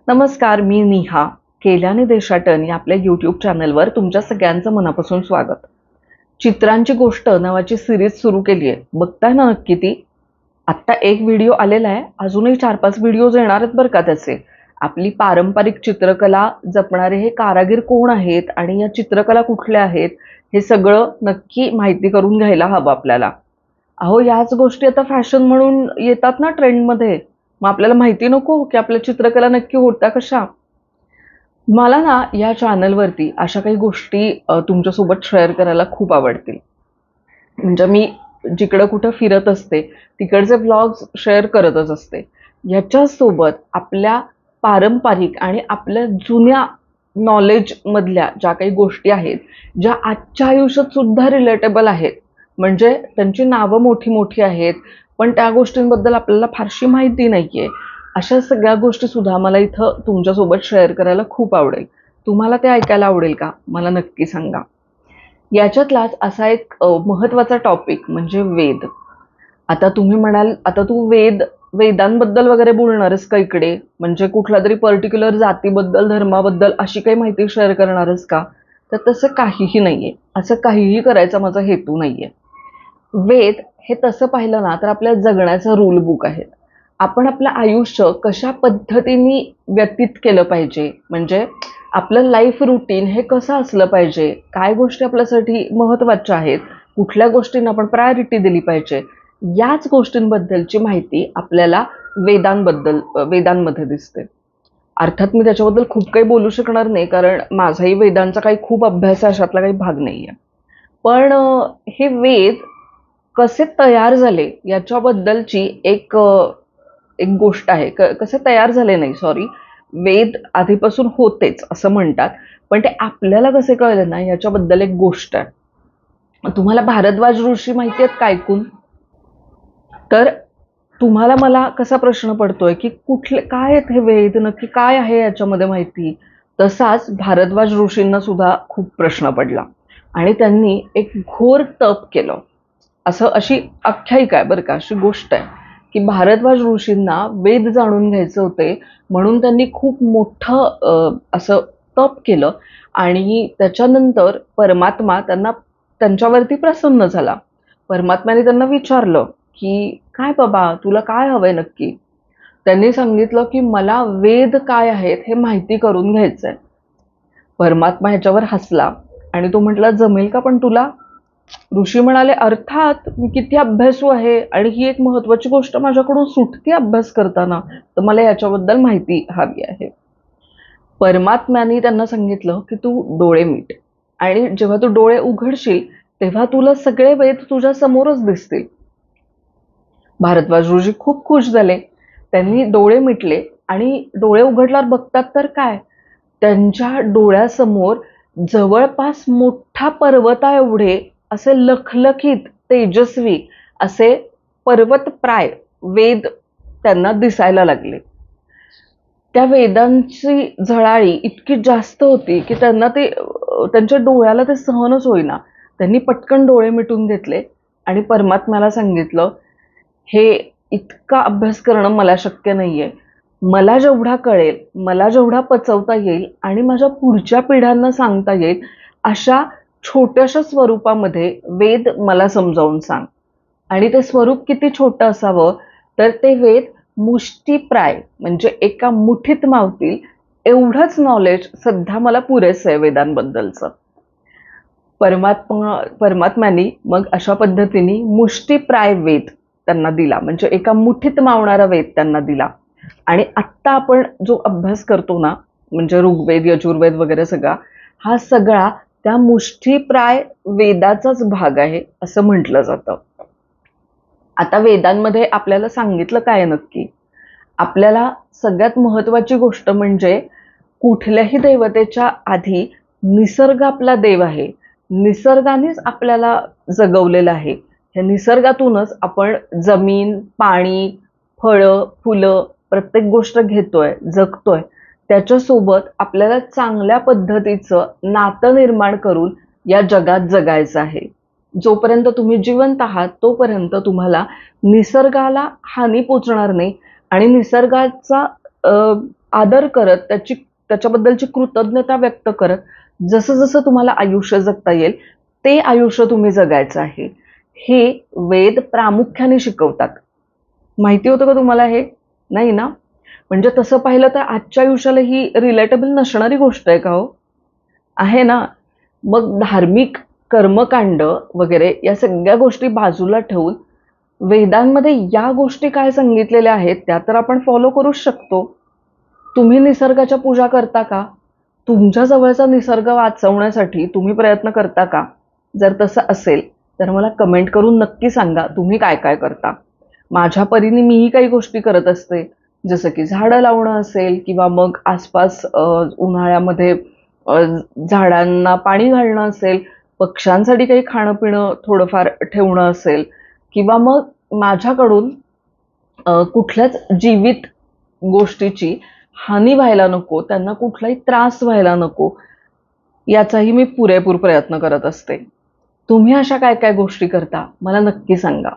नमस्कार, मी निहा. केल्याने देशाटन या आपल्या यूट्यूब चॅनलवर तुमच्या सगळ्यांचं मनापासून स्वागत. चित्रांची गोष्ट नावाची सिरीज सुरू केली आहे, बघताय ना नक्की ती? आत्ता एक व्हिडिओ आलेला आहे, अजूनही 4-5 व्हिडिओज येणार आहेत बरं का त्याचे. आपली पारंपरिक चित्रकला जपणारे हे कारागीर कोण आहेत आणि या चित्रकला कुठल्या आहेत, हे सगळं नक्की माहिती करून घ्यायला हवं आपल्याला. अहो, याच गोष्टी आता फॅशन म्हणून येतात ना ट्रेंडमध्ये. मग आपल्याला माहिती नको की आपल्या चित्रकला नक्की होत्या कशा? मला ना या चॅनलवरती अशा काही गोष्टी तुमच्यासोबत शेअर करायला खूप आवडतील. म्हणजे मी जिकडं कुठं फिरत असते, तिकडचे व्लॉग्स शेअर करतच असते. याच्यासोबत आपल्या पारंपरिक आणि आपल्या जुन्या नॉलेजमधल्या ज्या काही गोष्टी आहेत, ज्या आजच्या आयुष्यात सुद्धा रिलेटेबल आहेत. म्हणजे त्यांची नावं मोठी-मोठी आहेत, पण त्या गोष्टींबद्दल आपल्याला फारशी माहिती नाहीये. अशा सगळ्या गोष्टीसुद्धा मला इथं तुमच्यासोबत शेअर करायला खूप आवडेल. तुम्हाला ते ऐकायला आवडेल का? मला नक्की सांगा. याच्यातलाच असा एक महत्त्वाचा टॉपिक म्हणजे वेद. आता तुम्ही म्हणाल, आता तू वेदांबद्दल वगैरे बोलणारच का इकडे? म्हणजे कुठल्यातरी पर्टिक्युलर जातीबद्दल, धर्माबद्दल अशी काही माहिती शेअर करणारच का? तर तसं काहीही नाहीये. असं काहीही करायचा माझा हेतू नाहीये. वेद हे तसं पाहिलं ना तर आपल्या जगण्याचं रूल बुक आहे. आपण आपलं आयुष्य कशा पद्धतीने व्यतीत केलं पाहिजे, म्हणजे आपलं लाईफ रुटीन हे कसं असलं पाहिजे, काय गोष्टी आपल्यासाठी महत्त्वाच्या आहेत, कुठल्या गोष्टींना आपण प्रायोरिटी दिली पाहिजे, याच गोष्टींबद्दलची माहिती आपल्याला वेदांमध्ये दिसते. अर्थात मी त्याच्याबद्दल खूप काही बोलू शकणार नाही, कारण माझाही वेदांचा काही खूप अभ्यास आहे, अशातला काही भाग नाहीये. पण हे वेद कसे तयार झाले याच्याबद्दलची एक गोष्ट आहे. कसे तयार झाले नाही, सॉरी. वेद आधीपासून होतेच असं म्हणतात, पण ते आपल्याला कसे कळले ना याच्याबद्दल एक गोष्ट आहे. तुम्हाला भारद्वाज ऋषी माहिती आहेत का ऐकून? तर तुम्हाला मला कसा प्रश्न पडतोय की कुठले काय आहेत हे वेद, नक्की काय आहे याच्यामध्ये माहिती? तसाच भारद्वाज ऋषींना सुद्धा खूप प्रश्न पडला आणि त्यांनी एक घोर तप केलं. अशी आख्यायिका आहे बरं का, अशी गोष्ट आहे की भारद्वाज ऋषींना वेद जाणून घ्यायचे होते, म्हणून त्यांनी खूप मोठं असं तप केलं आणि त्याच्यानंतर परमात्मा त्यांच्यावरती प्रसन्न झाला. परमात्म्याने त्यांना विचारलं की काय बाबा, तुला काय हवंय नक्की? त्यांनी सांगितलं की मला वेद काय आहेत हे माहिती करून घ्यायचंय. परमात्मा ह्याच्यावर हसला आणि तो म्हटला, जमेल का पण तुला? ऋषी म्हणाले, अर्थात, मी किती अभ्यासू आहे आणि ही एक महत्वाची गोष्ट माझ्याकडून सुटते अभ्यास करताना, तर मला याच्याबद्दल माहिती हवी आहे. परमात्म्याने त्यांना सांगितलं की तू डोळे मिट आणि जेव्हा तू डोळे उघडशील तेव्हा तुला सगळे वेद तुझ्या समोरच दिसतील. भारद्वाज ऋषी खूप खुश झाले. त्यांनी डोळे मिटले आणि डोळे उघडल्यावर बघतात तर काय, त्यांच्या डोळ्यासमोर जवळपास मोठा पर्वता एवढे असे लखलखीत तेजस्वी असे पर्वतप्राय वेद त्यांना दिसायला लागले. त्या वेदांची झळाळी इतकी जास्त होती की त्यांना त्यांच्या डोळ्याला ते सहनच होईना. त्यांनी पटकन डोळे मिटून घेतले आणि परमात्म्याला सांगितलं, हे इतका अभ्यास करणं मला शक्य नाहीये. मला जेवढा कळेल, मला जेवढा पचवता येईल आणि माझ्या पुढच्या पिढ्यांना सांगता येईल अशा छोट्याशा स्वरूपामध्ये वेद मला समजावून सांग. आणि ते स्वरूप किती छोटं असावं, तर ते वेद मुष्टीप्राय म्हणजे एका मुठीत मावतील एवढंच नॉलेज सध्या मला पुरेसं आहे वेदांबद्दलचं. परमात्म्याने मग अशा पद्धतीने मुष्टीप्राय वेद त्यांना दिला, म्हणजे एका मुठीत मावणारा वेद त्यांना दिला. आणि आत्ता आपण जो अभ्यास करतो ना, म्हणजे ऋग्वेद, यजुर्वेद वगैरे सगळा, हा सगळा त्या मुष्टीप्राय वेदाचाच भाग आहे असं म्हटलं जातं. आता वेदांमध्ये आपल्याला सांगितलं काय नक्की? आपल्याला सगळ्यात महत्वाची गोष्ट म्हणजे कुठल्याही देवतेच्या आधी निसर्ग आपला देव आहे. निसर्गानेच आपल्याला जगवलेलं आहे. ह्या निसर्गातूनच आपण जमीन, पाणी, फळं, फुलं प्रत्येक गोष्ट घेतोय, जगतोय. त्याच्यासोबत आपल्याला चांगल्या पद्धतीचं नातं निर्माण करून या जगात जगायचं आहे. जोपर्यंत तुम्ही जिवंत आहात तोपर्यंत तुम्हाला निसर्गाला हानी पोचणार नाही आणि निसर्गाचा आदर करत, त्याच्याबद्दलची कृतज्ञता व्यक्त करत, जसं जसं तुम्हाला आयुष्य जगता येईल ते आयुष्य तुम्ही जगायचं आहे, हे वेद प्रामुख्याने शिकवतात. माहिती होतं का तुम्हाला हे? नाही ना? म्हणजे तसं पाहिलं तर आजच्या आयुष्याला ही रिलेटेबल नसणारी गोष्ट आहे का हो? आहे ना? मग धार्मिक कर्मकांड वगैरे या सगळ्या गोष्टी बाजूला ठेवून वेदांमध्ये या गोष्टी काय सांगितलेल्या आहेत त्या तर आपण फॉलो करूच शकतो. तुम्ही निसर्गाच्या पूजा करता का? तुमच्या जवळचा निसर्ग वाचवण्यासाठी तुम्ही प्रयत्न करता का? जर तसं असेल तर मला कमेंट करून नक्की सांगा तुम्ही काय काय करता. माझ्या परीने मीही काही गोष्टी करत असते. जसं की झाडं लावणं असेल किंवा मग आसपास उन्हाळ्यामध्ये अ, झाडांना पाणी घालणं असेल, पक्ष्यांसाठी काही खाणं-पिणं थोडंफार ठेवणं असेल किंवा मग माझ्याकडून कुठल्याच जीवित गोष्टीची हानी व्हायला नको, त्यांना कुठलाही त्रास व्हायला नको, याचाही मी पुरेपूर प्रयत्न करत असते. तुम्ही अशा काय काय गोष्टी करता? मला नक्की सांगा.